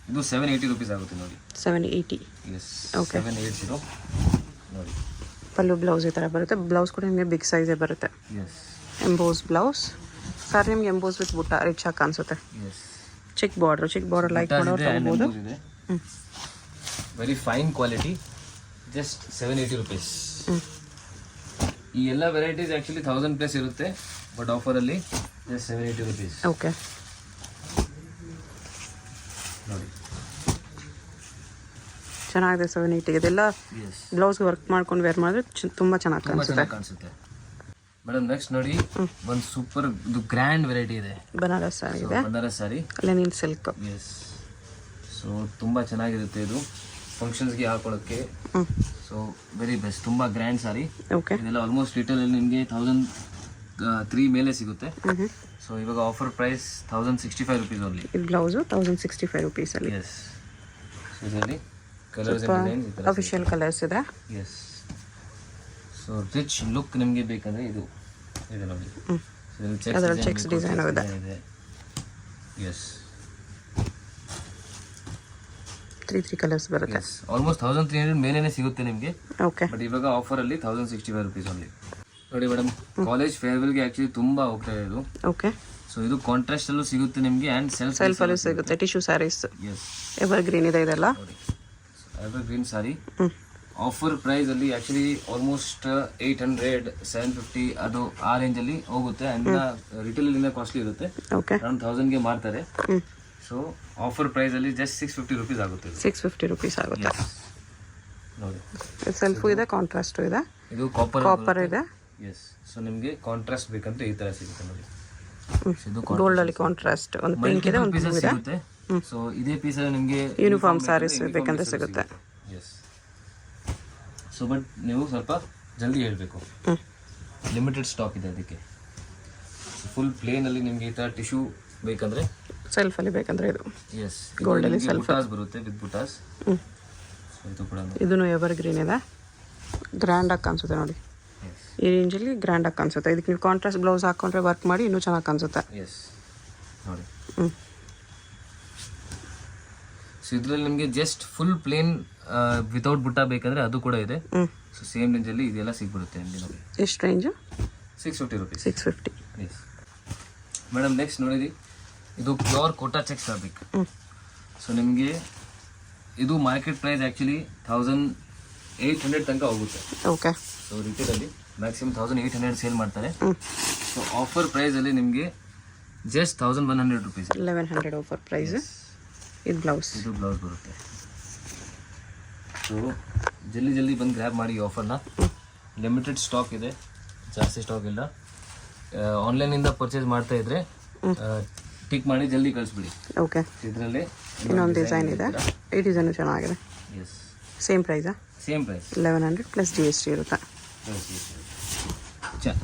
ಇದು 780 ರುಪೀಸ್ ಆಗುತ್ತೆ ನೋಡಿ. 780. S, Okay. 780 ನೋಡಿ. ಪಲ್ಲು ಬ್ಲೌಸ್ ಈ ಥರ ಬರುತ್ತೆ. ಬ್ಲೌಸ್ ಕೂಡ ನಿಮಗೆ ಬಿಗ್ ಸೈಜೇ ಬರುತ್ತೆ. Yes, emboss blouse. ಸರ್ ನಿಮ್ಗೆ ಎಂಬೋಸ್ ವಿತ್ ಬುಟ್ಟ ರಿಚ್ ಆಗಿ ಕಾಣಿಸುತ್ತೆ. ಎಸ್, ಚಿಕ್ಕ ಬಾರ್ಡರ್ ಲೈಕ್ ಮಾಡೋರು ತಗೋಬೋದು. Very fine quality, just 780 rupees. ಈ ಎಲ್ಲ ವೆರೈಟೀಸ್ ಆ್ಯಕ್ಚುಲಿ 1000 ಪ್ಲಸ್ ಇರುತ್ತೆ, ಬಟ್ ಆಫರಲ್ಲಿ ಜಸ್ಟ್ 780 ರುಪೀಸ್ ಓಕೆ, ನೋಡಿ. ಚೆನ್ನಾಗಿದೆ. ಸೊ ನೀಟಿಗೆ ಇದೆಲ್ಲ ಎಸ್ ಬ್ಲೌಸ್ ವರ್ಕ್ ಮಾಡ್ಕೊಂಡು ವೇರ್ ಮಾಡಿದ್ರೆ ತುಂಬ ಚೆನ್ನಾಗಿ ತುಂಬಾ ಕಾಣಿಸುತ್ತೆ. ಚೆನ್ನಾಗಿ ಕಾಣಿಸುತ್ತೆ ಮೇಡಮ್. ನೆಕ್ಸ್ಟ್ ನೋಡಿ ಒಂದು ಸೂಪರ್ ಇದು ಗ್ರ್ಯಾಂಡ್ ವೆರೈಟಿ ಇದೆ. ಬನಾರಸ್ ಸಾರಿ ಇದೆ, ಬನಾರಸ್ ಸಾರಿ ಲೆನಿನ್ ಸಿಲ್ಕ್. ಎಸ್. ಸೊ ತುಂಬಾ ಚೆನ್ನಾಗಿರುತ್ತೆ ಇದು ಫಂಕ್ಷನ್ಸ್ಗೆ ಹಾಕೊಳ್ಳೋಕ್ಕೆ. ಸೊ ವೆರಿ ಬೆಸ್ಟ್, ತುಂಬಾ ಗ್ರ್ಯಾಂಡ್ ಸಾರಿ. ಓಕೆ. ಇದೆಲ್ಲ ಆಲ್ಮೋಸ್ಟ್ ರಿಟೇಲ್ ಅಲ್ಲಿ ನಿಮಗೆ 1003 ಮೇಲೆ ಸಿಗುತ್ತೆ. ಸೊ ಇವಾಗ ಆಫರ್ ಪ್ರೈಸ್ 1065 ರುಪೀಸ್ ಓನ್ಲಿ. ಇದು ಬ್ಲೌಸು 1065 ರುಪೀಸಲ್ಲಿ. ಎಸ್. ಸೊ ಇದರಲ್ಲಿ ಕಲರ್ಸ್ ಅಂಡ್ ಡಿಸೈನ್ಸ್ ಈ ಥರ ಅಫಿಷಿಯಲ್ ಕಲರ್ಸ್ ಇದೆ. ಎಸ್. ಸೊ ರಿಚ್ ಲುಕ್ ನಿಮಗೆ ಬೇಕಂದ್ರೆ ಇದು ಇದೆ ನೋಡಿ. ಅದರಲ್ಲಿ ಚೆಕ್ಸ್ ಡಿಸೈನ್ ಇದೆ. ಎಸ್. 3 ಕಲರ್ಸ್ ಬರುತ್ತೆ. ಎಸ್. ಆಲ್ಮೋಸ್ಟ್ 1300 ಮೇಲೇನೆ ಸಿಗುತ್ತೆ ನಿಮಗೆ. ಓಕೆ. ಬಟ್ ಇವಾಗ ಆಫರ್ ಅಲ್ಲಿ 1065 ರುಪೀಸ್ ಓನ್ಲಿ. ನೋಡಿ ಮೇಡಮ್, ಕಾಲೇಜ್ ಫೇರ್ವೆಲ್ಗೆ ಆಕ್ಚುಲಿ ತುಂಬಾ ಹೋಗ್ತಾ ಇದೆ ಇದು. ಓಕೆ. ಸೊ ಇದು ಕಾಂಟ್ರಾಸ್ಟ್ ಅಲ್ಲೂ ಸಿಗುತ್ತೆ ನಿಮಗೆ ಅಂಡ್ ಸೆಲ್ಫ್ ಅಲ್ಲೂ ಸಿಗುತ್ತೆ. Tissue sarees yes. Evergreen ಇದೆ ಇದೆಲ್ಲ. ನೋಡಿ evergreen sari. Offer price ಅಲ್ಲಿ ಆಕ್ಚುಲಿ ಆಲ್ಮೋಸ್ಟ್ 800 750 ಅದು ಆ ರೇಂಜ್ ಅಲ್ಲಿ ಹೋಗುತ್ತೆ. ಅಂಡ್ ರಿಟೇಲ್ ಅಲ್ಲಿ ಕಾಸ್ಟ್ಲಿ ಇರುತ್ತೆ. ಓಕೆ. ಅರೌಂಡ್ 1000 ಗೆ ಮಾರ್ತಾರೆ. ಸೊ ಆಫರ್ ಪ್ರೈಸ್ ಅಲ್ಲಿ ಜಸ್ಟ್ 650 ರುಪೀಸ್ ಆಗುತ್ತೆ. 650 ರುಪೀಸ್ ಆಗುತ್ತೆ. ನೋಡಿ ಸೆಲ್ಫು ಇದೆ, ಕಾಂಟ್ರಾಸ್ಟ್ ಇದೆ, ಇದು ಕಾಪರ್ ಇದೆ. ಎಸ್. ಸೊ ನಿಮಗೆ ಕಾಂಟ್ರಾಸ್ಟ್ ಬೇಕಂದ್ರೆ ಈ ತರ ಸಿಗುತ್ತೆ ನೋಡಿ. ಇದು ಗೋಲ್ಡ್ ಅಲ್ಲಿ ಕಾಂಟ್ರಾಸ್ಟ್, ಒಂದು ಪಿಂಕ್ ಇದೆ, ಒಂದು ಬ್ಲೂ ಇದೆ. ಸಿಗುತ್ತೆ. ಸೊ ಇದೇ ಪೀಸ್ ಅಲ್ಲಿ ನಿಮಗೆ ಯೂನಿಫಾರ್ಮ್ ಸಾರೀಸ್ ಬೇಕಂದ್ರೆ ಸಿಗುತ್ತೆ. ಎಸ್. ಸೊ ಬಟ್ ನೀವು ಸ್ವಲ್ಪ ಜಲ್ದಿ ಹೇಳಬೇಕು, ಲಿಮಿಟೆಡ್ ಸ್ಟಾಕ್ ಇದೆ ಅದಕ್ಕೆ. ಫುಲ್ ಪ್ಲೇನ್ ಅಲ್ಲಿ ನಿಮಗೆ ಈ ತರ ಟಿಶ್ಯೂ ಬೇಕಂದ್ರೆ ಸೆಲ್ಫ್ ಅಲ್ಲಿ ಬೇಕಂದ್ರೆ ಇದು. ಎಸ್. ಗೋಲ್ಡ್ ಅಲ್ಲಿ ಸೆಲ್ಫ್ ಬರುತ್ತೆ ವಿತ್ ಬುಟಾಸ್. ಇದು ಕೂಡ ಇದನ್ನು ಎವರ್ ಗ್ರೀನ್ ಇದೆ. ಗ್ರ್ಯಾಂಡ್ ಆಗಿ ಕಾಣಿಸುತ್ತೆ ನೋಡಿ. ಈ ರೇಂಜಲ್ಲಿ ಗ್ರ್ಯಾಂಡ್ ಆಗಿ ಕಾಣಿಸುತ್ತೆ. ಇದಕ್ಕೆ ನೀವು ಕಾಂಟ್ರಾಸ್ಟ್ ಬ್ಲೌಸ್ ಹಾಕೊಂಡ್ರೆ ವರ್ಕ್ ಮಾಡಿ ಇನ್ನೂ ಚೆನ್ನಾಗಿ ಕಾಣಿಸುತ್ತೆ. ಎಸ್. ನೋಡಿ. ಸೊ ಇದರಲ್ಲಿ ನಿಮಗೆ ಜಸ್ಟ್ ಫುಲ್ ಪ್ಲೇನ್ ವಿತೌಟ್ ಬುಟ್ಟ ಬೇಕಂದ್ರೆ ಅದು ಕೂಡ ಇದೆ. ಸೊ ಸೇಮ್ ರೇಂಜ್ ಅಲ್ಲಿ ಇದೆಲ್ಲ ಸಿಗ್ಬಿಡುತ್ತೆ ನಿಮಗೆ ನೋಡಿ. ಎಷ್ಟು range? 650 rupees. 650. Yes madam. Next ನೋಡಿರಿ, ಇದು pure Kota check fabric. So ನಿಮಗೆ ಇದು ಮಾರ್ಕೆಟ್ ಪ್ರೈಸ್ ಆ್ಯಕ್ಚುಲಿ 1800 ತನಕ ಹೋಗುತ್ತೆ. ಓಕೆ. ಸೊ ರಿಟೇಲಲ್ಲಿ ಮ್ಯಾಕ್ಸಿಮಮ್ 1800 ಸೇಲ್ ಮಾಡ್ತಾರೆ. ಸೊ ಆಫರ್ ಪ್ರೈಸಲ್ಲಿ ನಿಮಗೆ ಜಸ್ಟ್ 1100 ರುಪೀಸ್. 1100 offer price. ಇದು ಬ್ಲೌಸ್. ಇದು ಬ್ಲೌಸ್ ಬರುತ್ತೆ. ಸೊ ಜಲ್ದಿ ಬಂದು ಗ್ರ್ಯಾಬ್ ಮಾಡಿ ಈ ಆಫರ್ನ. ಲಿಮಿಟೆಡ್ ಸ್ಟಾಕ್ ಇದೆ, ಜಾಸ್ತಿ ಸ್ಟಾಕ್ ಇಲ್ಲ. ಆನ್ಲೈನಿಂದ ಪರ್ಚೇಸ್ ಮಾಡ್ತಾ ಇದ್ರೆ ಟಿಕ್ ಮಾಡಿ ಜಲ್ದಿ ಕಳಿಸ್ಬಿಡಿ. ಓಕೆ. ಇದರಲ್ಲಿ ಇನ್ನೊಂದು ಡಿಸೈನ್ ಇದೆ. ಈ ಡಿಸೈನು ಚೆನ್ನಾಗಿದೆ. ಎಸ್. ಸೇಮ್ ಪ್ರೈಸಾ? ಸೇಮ್ ಪ್ರೈಸ್ 1100 ಪ್ಲಸ್ GST ಇರುತ್ತೆ.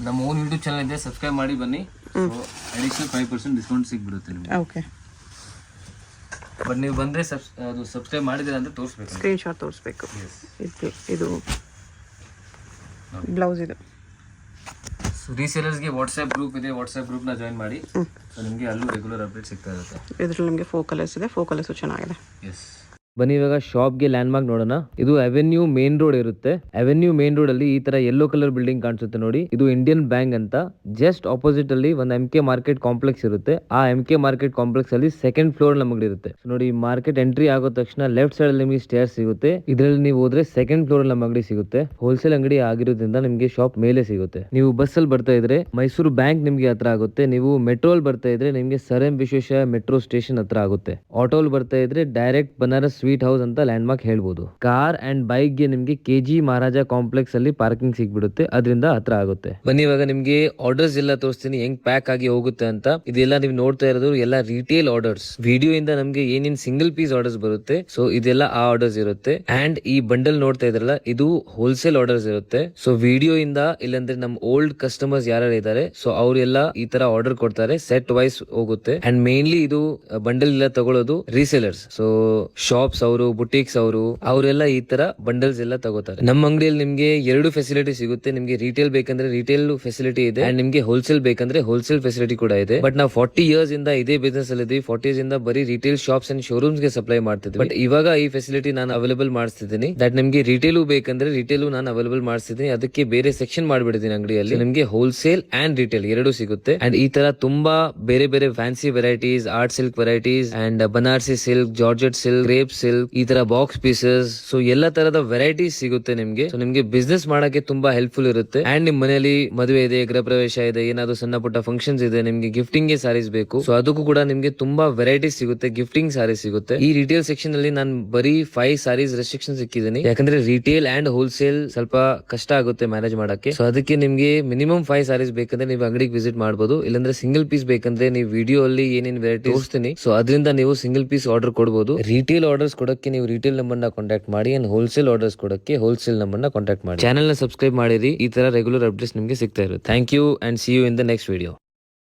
ನಮ್ಮ ಓನ್ ಯೂಟ್ಯೂಬ್ ಚಾನಲ್ ಇದೆ, ಸಬ್ಸ್ಕ್ರೈಬ್ ಮಾಡಿ ಬನ್ನಿ. ಸೊ ಅಡಿಷನಲ್ 5% ಡಿಸ್ಕೌಂಟ್ ಸಿಗ್ಬಿಡುತ್ತೆ ನಿಮಗೆ. ಓಕೆ. ಬಟ್ ನೀವು ಬಂದರೆ ಅದು ಸಬ್ಸ್ಕ್ರೈಬ್ ಮಾಡಿದ್ದೀರಾ ಅಂತ ತೋರಿಸ್ಬೇಕು, ಸ್ಕ್ರೀನ್ಶಾಟ್ ತೋರಿಸ್ಬೇಕು. ಇದು ಬ್ಲೌಸ್. ಇದು ಸೊ ರೀಸೇಲರ್ಸ್ಗೆ ವಾಟ್ಸ್ಆ್ಯಪ್ ಗ್ರೂಪ್ ಇದೆ, ವಾಟ್ಸ್ಆ್ಯಪ್ ಗ್ರೂಪ್ನ ಜಾಯಿನ್ ಮಾಡಿ. ಸೊ ನಿಮಗೆ ಅಲ್ಲೂ ರೆಗ್ಯುಲರ್ ಅಪ್ಡೇಟ್ ಸಿಗ್ತಾ ಇರುತ್ತೆ. ಇದರಲ್ಲಿ ನಿಮಗೆ 4 ಕಲರ್ಸ್ ಇದೆ. 4 ಕಲರ್ಸು ಚೆನ್ನಾಗಿದೆ. ಎಸ್. ಬನ್ನಿ ಇವಾಗ ಶಾಪ್ಗೆ ಲ್ಯಾಂಡ್ ಮಾರ್ಕ್ ನೋಡೋಣ. ಇದು ಅವೆನ್ಯೂ ಮೇನ್ ರೋಡ್ ಇರುತ್ತೆ. ಅವೆನ್ಯೂ ಮೇನ್ ರೋಡ್ ಅಲ್ಲಿ ಈ ತರ ಯೆಲ್ಲೋ ಕಲರ್ ಬಿಲ್ಡಿಂಗ್ ಕಾಣಿಸುತ್ತೆ ನೋಡಿ. ಇದು ಇಂಡಿಯನ್ ಬ್ಯಾಂಕ್ ಅಂತ. ಜಸ್ಟ್ ಆಪೋಸಿಟ್ ಅಲ್ಲಿ ಒಂದು MK ಮಾರ್ಕೆಟ್ ಕಾಂಪ್ಲೆಕ್ಸ್ ಇರುತ್ತೆ. ಆ MK ಮಾರ್ಕೆಟ್ ಕಾಂಪ್ಲೆಕ್ಸ್ ಅಲ್ಲಿ ಸೆಕೆಂಡ್ ಫ್ಲೋರ್ ನಮಗೆ ಇರುತ್ತೆ. ಸೊ ನೋಡಿ, ಮಾರ್ಕೆಟ್ ಎಂಟ್ರಿ ಆಗೋ ತಕ್ಷಣ ಲೆಫ್ಟ್ ಸೈಡ್ ಅಲ್ಲಿ ನಿಮಗೆ ಸ್ಟೇರ್ಸ್ ಸಿಗುತ್ತೆ. ಇದರಲ್ಲಿ ನೀವು ಹೋದ್ರೆ ಸೆಕೆಂಡ್ ಫ್ಲೋರ್ ಅಲ್ಲಿ ನಮ್ಮ ಅಂಗಡಿ ಸಿಗುತ್ತೆ. ಹೋಲ್ಸೇಲ್ ಅಂಗಡಿ ಆಗಿರೋದ್ರಿಂದ ನಿಮಗೆ ಶಾಪ್ ಮೇಲೆ ಸಿಗುತ್ತೆ. ನೀವು ಬಸ್ ಅಲ್ಲಿ ಬರ್ತಾ ಇದ್ರೆ ಮೈಸೂರು ಬ್ಯಾಂಕ್ ನಿಮ್ಗೆ ಹತ್ರ ಆಗುತ್ತೆ. ನೀವು ಮೆಟ್ರೋಲ್ ಬರ್ತಾ ಇದ್ರೆ ನಿಮ್ಗೆ sir M Visvesvaraya metro station ಹತ್ರ ಆಗುತ್ತೆ. ಆಟೋಲ್ ಬರ್ತಾ ಇದ್ರೆ ಡೈರೆಕ್ಟ್ ಬನಾರಸ್ ಸ್ವೀಟ್ ಹೌಸ್ ಅಂತ ಲ್ಯಾಂಡ್ ಮಾರ್ಕ್ ಹೇಳ್ಬೋದು. ಕಾರ್ ಅಂಡ್ ಬೈಕ್ ಗೆ ನಿಮ್ಗೆ KG ಮಹಾರಾಜ ಕಾಂಪ್ಲೆಕ್ಸ್ ಅಲ್ಲಿ ಪಾರ್ಕಿಂಗ್ ಸಿಗ್ಬಿಡುತ್ತೆ. ಅದರಿಂದ ಹತ್ರ ಆಗುತ್ತೆ. ಬನ್ನಿ ಇವಾಗ ನಿಮ್ಗೆ ಆರ್ಡರ್ಸ್ ಎಲ್ಲ ತೋರಿಸ್ತೀನಿ, ಹೆಂಗ್ ಪ್ಯಾಕ್ ಆಗಿ ಹೋಗುತ್ತೆ ಅಂತ. ಇದೆಲ್ಲ ನೀವು ನೋಡ್ತಾ ಇರೋದು ಎಲ್ಲ ರಿಟೇಲ್ ಆರ್ಡರ್ಸ್. ವಿಡಿಯೋ ಇಂದ ನಮ್ಗೆ ಏನೇನ್ ಸಿಂಗಲ್ ಪೀಸ್ ಆರ್ಡರ್ಸ್ ಬರುತ್ತೆ, ಸೊ ಇದೆಲ್ಲ ಆ ಆರ್ಡರ್ಸ್ ಇರುತ್ತೆ. ಅಂಡ್ ಈ ಬಂಡಲ್ ನೋಡ್ತಾ ಇದ್ರಲ್ಲ, ಇದು ಹೋಲ್ಸೇಲ್ ಆರ್ಡರ್ಸ್ ಇರುತ್ತೆ. ಸೊ ವಿಡಿಯೋ ಇಂದ ಇಲ್ಲಾಂದ್ರೆ ನಮ್ ಓಲ್ಡ್ ಕಸ್ಟಮರ್ಸ್ ಯಾರು ಇದ್ದಾರೆ, ಸೊ ಅವರೆಲ್ಲ ಈ ತರ ಆರ್ಡರ್ ಕೊಡ್ತಾರೆ. ಸೆಟ್ ವೈಸ್ ಹೋಗುತ್ತೆ. ಅಂಡ್ ಮೇನ್ಲಿ ಇದು ಬಂಡಲ್ ಎಲ್ಲ ತಗೊಳ್ಳೋದು ರೀಸೇಲರ್ಸ್. ಸೊ ಶಾಪ್ಸ್ ಅವರು, ಬುಟಿಕ್ಸ್ ಅವರೆಲ್ಲ ಈ ತರ ಬಂಡಲ್ಸ್ ಎಲ್ಲ ತಗೋತಾರೆ. ನಮ್ಮ ಅಂಗಡಿಯಲ್ಲಿ ನಿಮ್ಗೆ 2 ಫೆಸಿಲಿಟಿ ಸಿಗುತ್ತೆ. ನಿಮ್ಗೆ ರಿಟೇಲ್ ಬೇಕಂದ್ರೆ ರಿಟೇಲ್ ಫೆಸಿಲಿಟಿ ಇದೆ, ಅಂಡ್ ನಿಮ್ಗೆ ಹೋಲ್ಸೇಲ್ ಬೇಕಂದ್ರೆ ಹೋಲ್ಸೇಲ್ ಫೆಸಿಲಿಟಿ ಕೂಡ ಇದೆ. ಬಟ್ ನಾವು 40 ಇಯರ್ಸ್ ಇಂದ ಇದೇ ಬಿಸ್ನೆಸ್ ಅಲ್ಲಿ ಇದೀವಿ. 40 ಇಯರ್ಸ್ ಇಂದ ಬರೀ ರಿಟೇಲ್ ಶಾಪ್ಸ್ ಅಂಡ್ ಶೋರೂಮ್ಸ್ ಗೆ ಸಪ್ಲೈ ಮಾಡ್ತಿದ್ವಿ. ಬಟ್ ಇವಾಗ ಈ ಫೆಸಿಲಿಟಿ ನಾನು ಅವೈಲೇಬಲ್ ಮಾಡಿಸ್ತಿದ್ದೀನಿ. ದಟ್ ನಿಮ್ಗೆ ರಿಟೇಲು ಬೇಕಂದ್ರೆ ರಿಟೇಲು ನಾನು ಅವೈಲೇಬಲ್ ಮಾಡಿಸ್ತಿದ್ದೀನಿ. ಅದಕ್ಕೆ ಬೇರೆ ಸೆಕ್ಷನ್ ಮಾಡ್ಬಿಡ್ತೀನಿ ಅಂಗಡಿಯಲ್ಲಿ. ನಿಮ್ಗೆ ಹೋಲ್ಸೇಲ್ ಅಂಡ್ ರಿಟೇಲ್ 2 ಸಿಗುತ್ತೆ. ಅಂಡ್ ಈ ತರ ತುಂಬಾ ಬೇರೆ ಬೇರೆ fancy varieties, art silk varieties, and Banarasi silk, georgette silk, crepe silk, ಈ ತರ ಬಾಕ್ಸ್ ಪೀಸಸ್, ಸೊ ಎಲ್ಲ ತರದ ವೆರೈಟೀಸ್ ಸಿಗುತ್ತೆ ನಿಮ್ಗೆ. ಸೊ ನಿಮ್ಗೆ ಬಿಸ್ನೆಸ್ ಮಾಡಕ್ಕೆ ತುಂಬಾ ಹೆಲ್ಪ್ಫುಲ್ ಇರುತ್ತೆ. ಅಂಡ್ ನಿಮ್ ಮನೆಯಲ್ಲಿ ಮದುವೆ ಇದೆ, ಗೃಹ ಪ್ರವೇಶ ಇದೆ, ಏನಾದ್ರು ಸಣ್ಣ ಪುಟ್ಟ ಫಂಕ್ಷನ್ಸ್ ಇದೆ, ನಿಮ್ಗೆ ಗಿಫ್ಟಿಂಗ್ ಗೆ ಸಾರೀಸ್ ಬೇಕು, ಸೊ ಅದಕ್ಕೂ ಕೂಡ ನಿಮ್ಗೆ ತುಂಬಾ ವೆರೈಟೀಸ್ ಸಿಗುತ್ತೆ, ಗಿಫ್ಟಿಂಗ್ ಸಾರೀಸ್ ಸಿಗುತ್ತೆ. ಈ ರಿಟೇಲ್ ಸೆಕ್ಷನ್ ಅಲ್ಲಿ ನಾನು ಬರೀ 5 ಸಾರೀಸ್ ರೆಸ್ಟ್ರಿಕ್ಷನ್ ಸಿಕ್ಕಿದ್ದೀನಿ, ಯಾಕಂದ್ರೆ ರಿಟೇಲ್ ಅಂಡ್ ಹೋಲ್ಸೇಲ್ ಸ್ವಲ್ಪ ಕಷ್ಟ ಆಗುತ್ತೆ ಮ್ಯಾನೇಜ್ ಮಾಡಕ್ಕೆ. ಸೊ ಅದಕ್ಕೆ ನಿಮ್ಗೆ ಮಿನಿಮಮ್ 5 ಸಾರೀಸ್ ಬೇಕಂದ್ರೆ ನೀವು ಅಂಗಡಿಗೆ ವಿಸಿಟ್ ಮಾಡಬಹುದು. ಇಲ್ಲಾಂದ್ರೆ ಸಿಂಗಲ್ ಪೀಸ್ ಬೇಕಂದ್ರೆ ನೀವು ವಿಡಿಯೋ ಅಲ್ಲಿ ಏನೇನ್ ವೆರೈಟಿ ತೋರಿಸ್ತೀನಿ, ಸೊ ಅದರಿಂದ ನೀವು ಸಿಂಗಲ್ ಪೀಸ್ ಆರ್ಡರ್ ಕೊಡಬಹುದು. ರಿಟೇಲ್ ಆರ್ಡರ್ಸ್ ಕೊಡಕ್ಕೆ ನೀವು ರಿಟೇಲ್ ನಂಬರ್ ನ ಕಾಂಟ್ಯಾಕ್ಟ್ ಮಾಡಿ, ಅಂಡ್ ಹೋಲ್ಸೇಲ್ ಆರ್ಡರ್ಸ್ ಕೊಡಕ್ಕೆ ಹೋಲ್ಸೇಲ್ ನಂಬರ್ ನ ಕಾಂಟ್ಯಾಕ್ಟ್ ಮಾಡಿ. ಚಾನೆಲ್ ನ ಸಬ್ಸ್ಕ್ರೈಬ್ ಮಾಡಿರಿ, ಈ ತರ ರೆಗ್ಯುಲರ್ ಅಪ್ಡೇಟ್ಸ್ ನಿಮ್ಗೆ ಸಿಗ್ತಾ ಇರುತ್ತೆ. Thank you and see you in the next video.